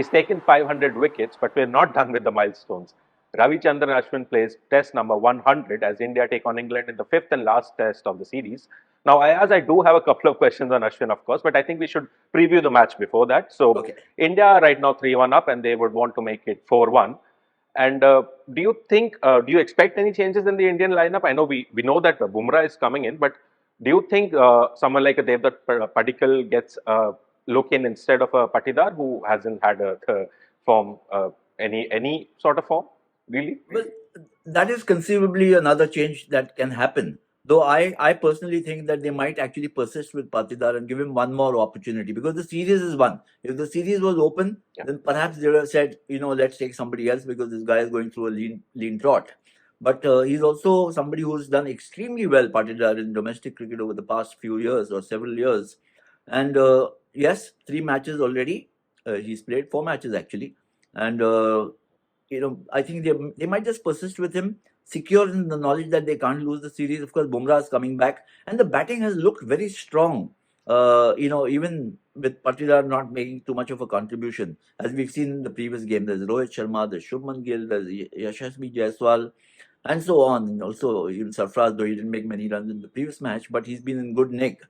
He's taken 500 wickets, but we're not done with the milestones. Ravichandran Ashwin plays test number 100 as India take on England in the fifth and last test of the series. Now, Ayaz, I do have a couple of questions on Ashwin, of course, but I think we should preview the match before that. So, Okay. India right now 3-1 up, and they would want to make it 4-1. And do you expect any changes in the Indian lineup? I know we know that Bumrah is coming in, but do you think someone like a Devdutt Padikkal gets look in instead of a Patidar who hasn't had a form, any sort of form, really? Well, that is conceivably another change that can happen. Though I personally think that they might actually persist with Patidar and give him one more opportunity because the series is won. If the series was open, then perhaps they would have said, let's take somebody else because this guy is going through a lean trot. But he's also somebody who's done extremely well, Patidar, in domestic cricket over the past few years or several years. And yes, 3 matches already. He's played 4 matches actually. And I think they might just persist with him, secure in the knowledge that they can't lose the series. Of course, Bumrah is coming back, and the batting has looked very strong. Even with Patidar not making too much of a contribution, as we've seen in the previous game, there's Rohit Sharma, there's Shubman Gill, there's Yashasvi Jaiswal, and so on. And also, even Sarfraz, though he didn't make many runs in the previous match, but he's been in good nick.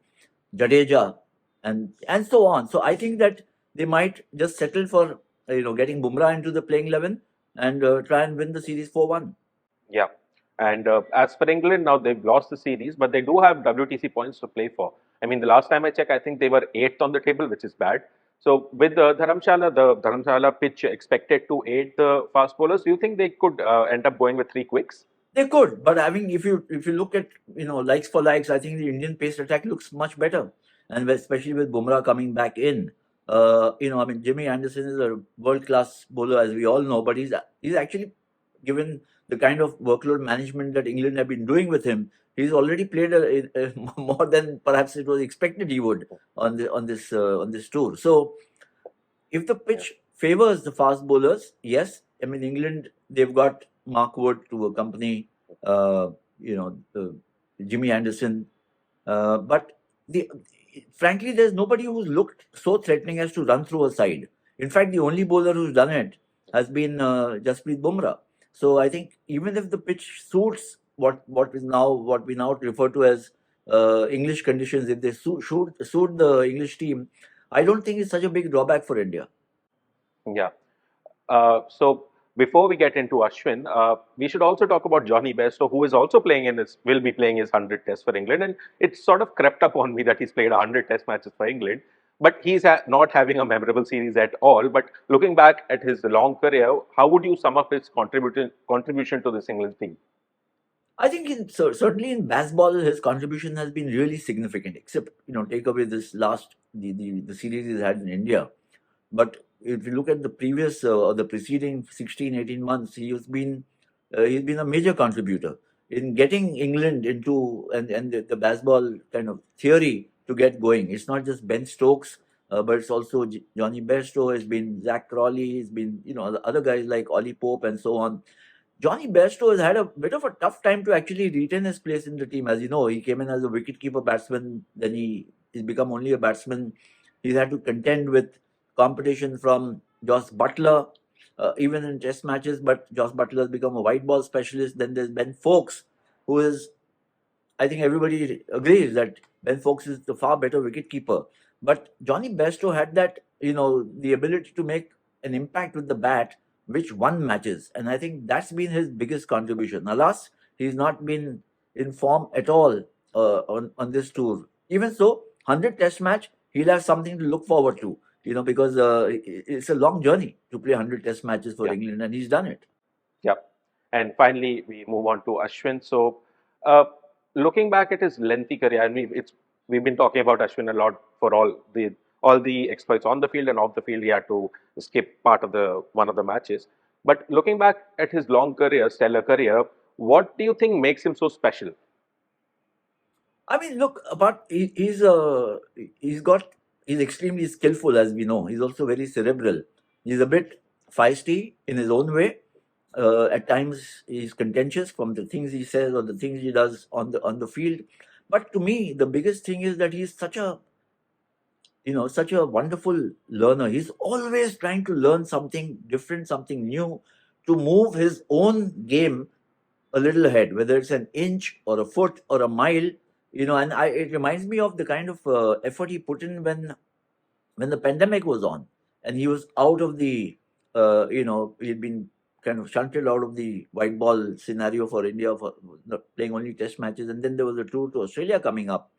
Jadeja, and so on. So I think that they might just settle for getting Bumrah into the playing 11 and try and win the series 4-1. Yeah. And as for England, now they've lost the series, but they do have WTC points to play for. I mean, the last time I checked, I think they were 8th on the table, which is bad. So with the Dharamshala pitch expected to aid the fast bowlers, do you think they could end up going with 3 quicks? They could, but I mean, if you look at likes for likes, I think the Indian pace attack looks much better, and especially with Bumrah coming back in. I mean, Jimmy Anderson is a world-class bowler, as we all know, but he's actually, given the kind of workload management that England have been doing with him, he's already played more than perhaps it was expected he would on this tour. So, if the pitch favors the fast bowlers, yes. I mean, England, they've got Mark Wood to accompany, Jimmy Anderson, but frankly, there's nobody who's looked so threatening as to run through a side. In fact, the only bowler who's done it has been Jasprit Bumrah. So I think even if the pitch suits what we now refer to as English conditions, if they suit the English team, I don't think it's such a big drawback for India. Yeah. So before we get into Ashwin, we should also talk about Jonny Bairstow, who is also will be playing his 100 tests for England. And it's sort of crept up on me that he's played 100 test matches for England. But he's not having a memorable series at all. But looking back at his long career, how would you sum up his contribution to this England team? I think certainly in baseball, his contribution has been really significant, except, take away this last, the series he's had in India. But if you look at the previous or the preceding 16, 18 months, he's been a major contributor in getting England into and the baseball kind of theory to get going. It's not just Ben Stokes, but it's also Jonny Bairstow, it's been Zach Crawley, it's been, other guys like Ollie Pope and so on. Jonny Bairstow has had a bit of a tough time to actually retain his place in the team. As you know, he came in as a wicketkeeper batsman, then he's become only a batsman. He's had to contend with competition from Josh Butler, even in test matches, but Josh Butler has become a white ball specialist. Then there's Ben Foakes, who is, I think everybody agrees that Ben Foakes is the far better wicketkeeper. But Jonny Bairstow had that, the ability to make an impact with the bat, which won matches. And I think that's been his biggest contribution. Alas, he's not been in form at all on this tour. Even so, 100 test match, he'll have something to look forward to, because it's a long journey to play 100 test matches for England, and he's done it. Yep. And finally, we move on to Ashwin. So, looking back at his lengthy career, and we've been talking about Ashwin a lot for all the exploits on the field and off the field. He had to skip part of one of the matches. But looking back at his long career, stellar career, what do you think makes him so special? I mean, look, he's extremely skillful, as we know. He's also very cerebral. He's a bit feisty in his own way. At times, he's contentious from the things he says or the things he does on the field. But to me, the biggest thing is that he's such a such a wonderful learner. He's always trying to learn something different, something new, to move his own game a little ahead, whether it's an inch or a foot or a mile. And it reminds me of the kind of effort he put in when the pandemic was on, and he was out of the, he'd been kind of shunted out of the white ball scenario for India for playing only test matches, and then there was a tour to Australia coming up,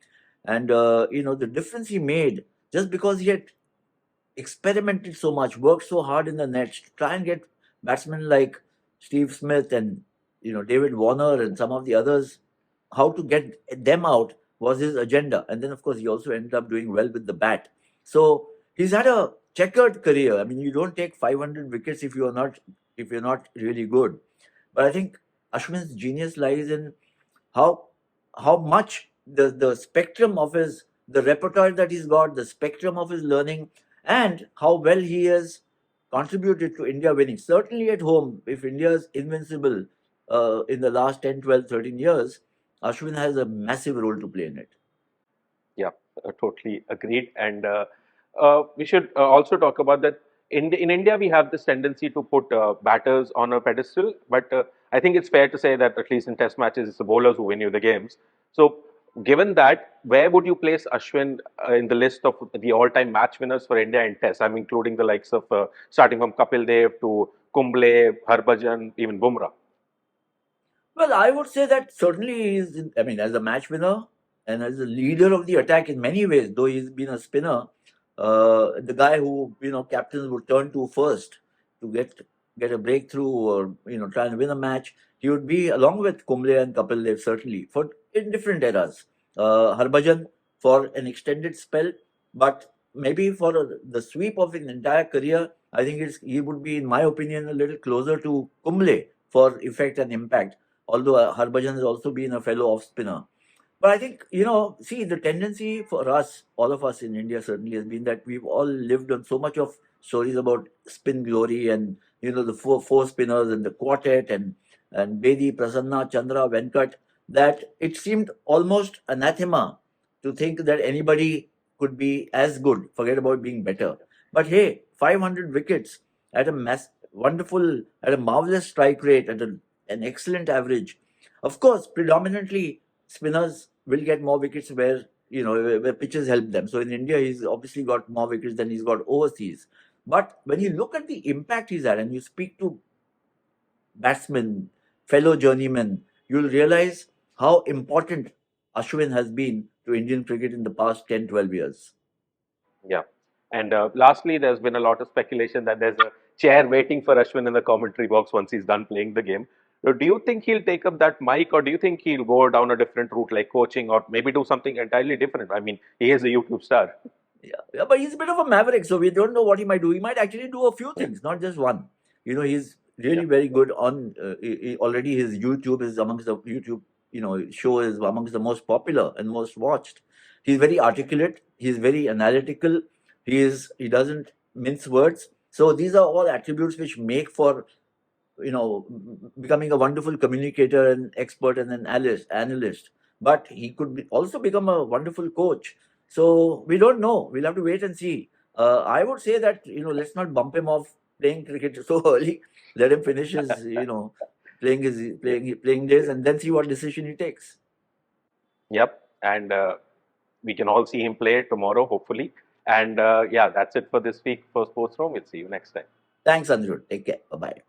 and the difference he made just because he had experimented so much, worked so hard in the nets to try and get batsmen like Steve Smith and David Warner and some of the others, how to get them out was his agenda. And then of course he also ended up doing well with the bat. So he's had a checkered career. I mean, you don't take 500 wickets if you're not really good. But I think Ashwin's genius lies in how how much the spectrum of his the repertoire that he's got, the spectrum of his learning, and how well he has contributed to India winning. Certainly at home, if India is invincible in the last 10, 12, 13 years, Ashwin has a massive role to play in it. Yeah, totally agreed. And we should also talk about that. In India, we have this tendency to put batters on a pedestal, but I think it's fair to say that at least in Test matches, it's the bowlers who win you the games. So, given that, where would you place Ashwin in the list of the all-time match winners for India in Test? I'm including the likes of starting from Kapil Dev to Kumble, Harbhajan, even Bumrah. Well, I would say that certainly I mean, as a match winner and as a leader of the attack in many ways, though he's been a spinner, the guy who captains would turn to first to get a breakthrough or try and win a match, he would be along with Kumble and Kapil Dev certainly for in different eras. Harbhajan for an extended spell, but maybe for the sweep of his entire career, I think he would be, in my opinion, a little closer to Kumble for effect and impact, although Harbhajan has also been a fellow off spinner. But I think, see, the tendency for us, all of us in India certainly has been that we've all lived on so much of stories about spin glory and, the four spinners and the quartet and Bedi, Prasanna, Chandra, Venkat, that it seemed almost anathema to think that anybody could be as good, forget about being better. But hey, 500 wickets at at a marvelous strike rate, an excellent average. Of course, predominantly spinners will get more wickets where pitches help them. So in India, he's obviously got more wickets than he's got overseas. But when you look at the impact he's had and you speak to batsmen, fellow journeymen, you'll realize how important Ashwin has been to Indian cricket in the past 10, 12 years. Yeah. And lastly, there's been a lot of speculation that there's a chair waiting for Ashwin in the commentary box once he's done playing the game. So do you think he'll take up that mic, or do you think he'll go down a different route like coaching, or maybe do something entirely different? I mean, he is a YouTube star. Yeah, but he's a bit of a maverick, so we don't know what he might do. He might actually do a few things, not just one. He's Yeah. really very good on already his YouTube is amongst the YouTube, show is amongst the most popular and most watched. He's very articulate. He's very analytical. He doesn't mince words. So these are all attributes which make for becoming a wonderful communicator and expert and an analyst. But he could also become a wonderful coach. So we don't know. We'll have to wait and see. I would say that let's not bump him off playing cricket so early. Let him finish his playing days and then see what decision he takes. Yep. And we can all see him play tomorrow, hopefully. And yeah, that's it for this week for Sports Room. We'll see you next time. Thanks, Anirudh. Take care. Bye bye.